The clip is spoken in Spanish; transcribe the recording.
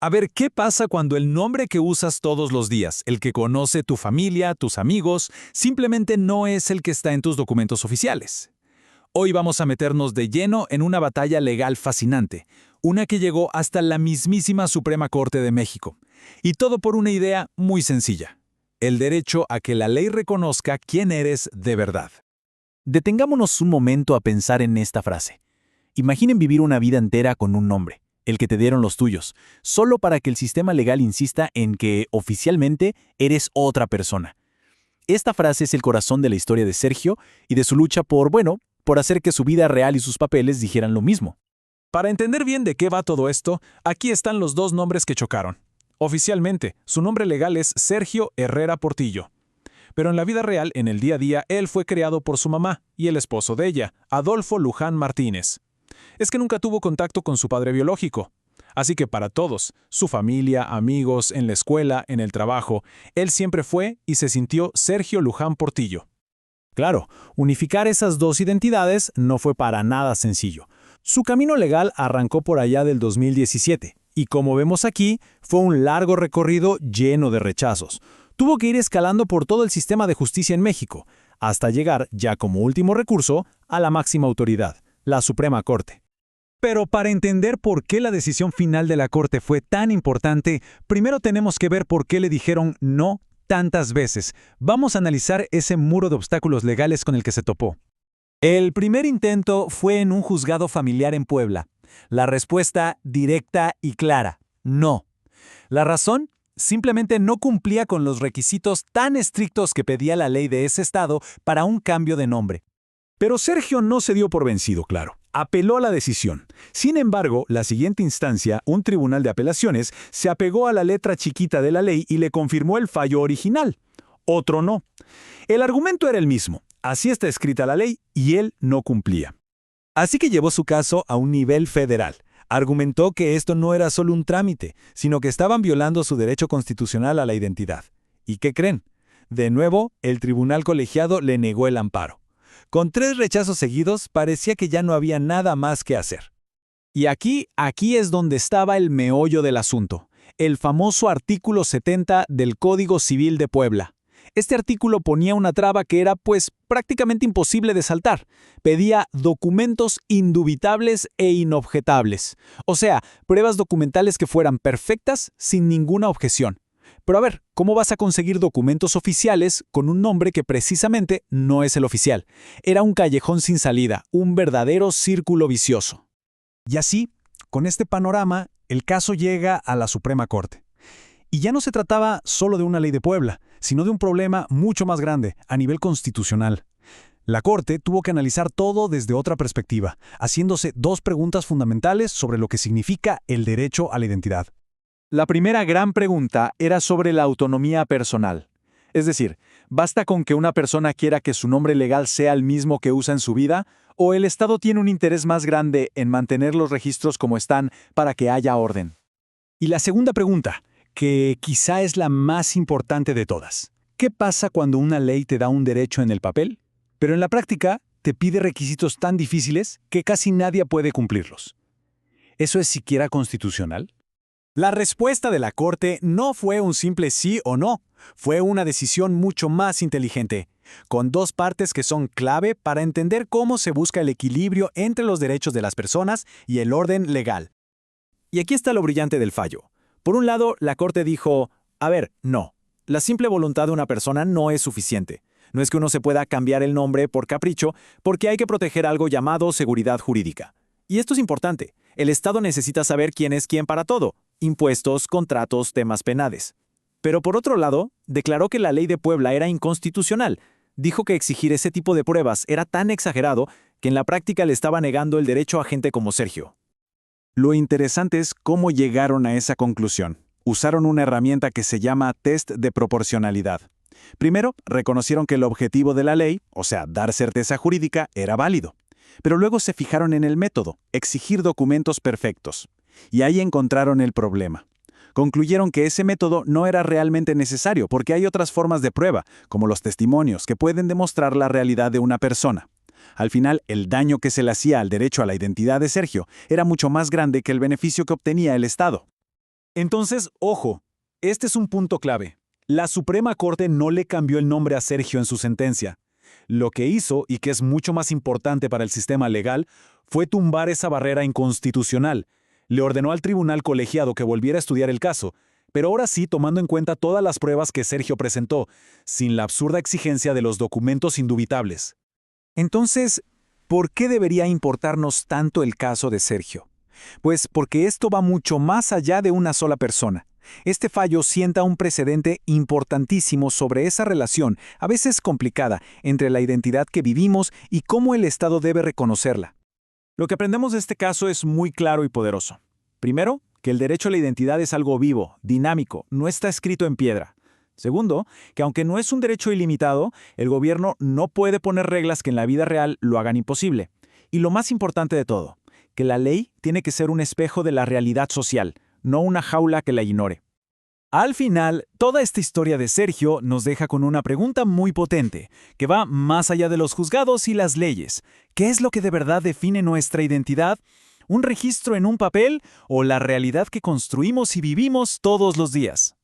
A ver, ¿qué pasa cuando el nombre que usas todos los días, el que conoce tu familia, tus amigos, simplemente no es el que está en tus documentos oficiales? Hoy vamos a meternos de lleno en una batalla legal fascinante, una que llegó hasta la mismísima Suprema Corte de México. Y todo por una idea muy sencilla: el derecho a que la ley reconozca quién eres de verdad. Detengámonos un momento a pensar en esta frase. Imaginen vivir una vida entera con un nombre, el que te dieron los tuyos, solo para que el sistema legal insista en que, oficialmente, eres otra persona. Esta frase es el corazón de la historia de Sergio y de su lucha por hacer que su vida real y sus papeles dijeran lo mismo. Para entender bien de qué va todo esto, aquí están los dos nombres que chocaron. Oficialmente, su nombre legal es Sergio Herrera Portillo. Pero en la vida real, en el día a día, él fue creado por su mamá y el esposo de ella, Adolfo Luján Martínez. Es que nunca tuvo contacto con su padre biológico. Así que para todos, su familia, amigos, en la escuela, en el trabajo, él siempre fue y se sintió Sergio Luján Portillo. Claro, unificar esas dos identidades no fue para nada sencillo. Su camino legal arrancó por allá del 2017, y como vemos aquí, fue un largo recorrido lleno de rechazos. Tuvo que ir escalando por todo el sistema de justicia en México, hasta llegar, ya como último recurso, a la máxima autoridad, la Suprema Corte. Pero para entender por qué la decisión final de la Corte fue tan importante, primero tenemos que ver por qué le dijeron no tantas veces. Vamos a analizar ese muro de obstáculos legales con el que se topó. El primer intento fue en un juzgado familiar en Puebla. La respuesta directa y clara: no. La razón: simplemente no cumplía con los requisitos tan estrictos que pedía la ley de ese estado para un cambio de nombre. Pero Sergio no se dio por vencido, claro. Apeló a la decisión. Sin embargo, la siguiente instancia, un tribunal de apelaciones, se apegó a la letra chiquita de la ley y le confirmó el fallo original. Otro no. El argumento era el mismo. Así está escrita la ley y él no cumplía. Así que llevó su caso a un nivel federal. Argumentó que esto no era solo un trámite, sino que estaban violando su derecho constitucional a la identidad. ¿Y qué creen? De nuevo, el tribunal colegiado le negó el amparo. Con 3 rechazos seguidos, parecía que ya no había nada más que hacer. Y aquí es donde estaba el meollo del asunto, el famoso artículo 70 del Código Civil de Puebla. Este artículo ponía una traba que era, prácticamente imposible de saltar. Pedía documentos indubitables e inobjetables. O sea, pruebas documentales que fueran perfectas sin ninguna objeción. Pero a ver, ¿cómo vas a conseguir documentos oficiales con un nombre que precisamente no es el oficial? Era un callejón sin salida, un verdadero círculo vicioso. Y así, con este panorama, el caso llega a la Suprema Corte. Y ya no se trataba solo de una ley de Puebla, sino de un problema mucho más grande, a nivel constitucional. La Corte tuvo que analizar todo desde otra perspectiva, haciéndose 2 preguntas fundamentales sobre lo que significa el derecho a la identidad. La primera gran pregunta era sobre la autonomía personal. Es decir, ¿basta con que una persona quiera que su nombre legal sea el mismo que usa en su vida? ¿O el Estado tiene un interés más grande en mantener los registros como están para que haya orden? Y la segunda pregunta, que quizá es la más importante de todas: ¿qué pasa cuando una ley te da un derecho en el papel, pero en la práctica te pide requisitos tan difíciles que casi nadie puede cumplirlos? ¿Eso es siquiera constitucional? La respuesta de la Corte no fue un simple sí o no, fue una decisión mucho más inteligente, con 2 partes que son clave para entender cómo se busca el equilibrio entre los derechos de las personas y el orden legal. Y aquí está lo brillante del fallo. Por un lado, la Corte dijo: a ver, no, la simple voluntad de una persona no es suficiente. No es que uno se pueda cambiar el nombre por capricho, porque hay que proteger algo llamado seguridad jurídica. Y esto es importante. El Estado necesita saber quién es quién para todo: impuestos, contratos, temas penales. Pero por otro lado, declaró que la ley de Puebla era inconstitucional. Dijo que exigir ese tipo de pruebas era tan exagerado que en la práctica le estaba negando el derecho a gente como Sergio. Lo interesante es cómo llegaron a esa conclusión. Usaron una herramienta que se llama test de proporcionalidad. Primero, reconocieron que el objetivo de la ley, o sea, dar certeza jurídica, era válido. Pero luego se fijaron en el método: exigir documentos perfectos. Y ahí encontraron el problema. Concluyeron que ese método no era realmente necesario porque hay otras formas de prueba, como los testimonios, que pueden demostrar la realidad de una persona. Al final, el daño que se le hacía al derecho a la identidad de Sergio era mucho más grande que el beneficio que obtenía el Estado. Entonces, ojo, este es un punto clave. La Suprema Corte no le cambió el nombre a Sergio en su sentencia. Lo que hizo, y que es mucho más importante para el sistema legal, fue tumbar esa barrera inconstitucional. Le ordenó al tribunal colegiado que volviera a estudiar el caso, pero ahora sí tomando en cuenta todas las pruebas que Sergio presentó, sin la absurda exigencia de los documentos indubitables. Entonces, ¿por qué debería importarnos tanto el caso de Sergio? Pues porque esto va mucho más allá de una sola persona. Este fallo sienta un precedente importantísimo sobre esa relación, a veces complicada, entre la identidad que vivimos y cómo el Estado debe reconocerla. Lo que aprendemos de este caso es muy claro y poderoso. Primero, que el derecho a la identidad es algo vivo, dinámico, no está escrito en piedra. Segundo, que aunque no es un derecho ilimitado, el gobierno no puede poner reglas que en la vida real lo hagan imposible. Y lo más importante de todo, que la ley tiene que ser un espejo de la realidad social, no una jaula que la ignore. Al final, toda esta historia de Sergio nos deja con una pregunta muy potente, que va más allá de los juzgados y las leyes. ¿Qué es lo que de verdad define nuestra identidad? ¿Un registro en un papel o la realidad que construimos y vivimos todos los días?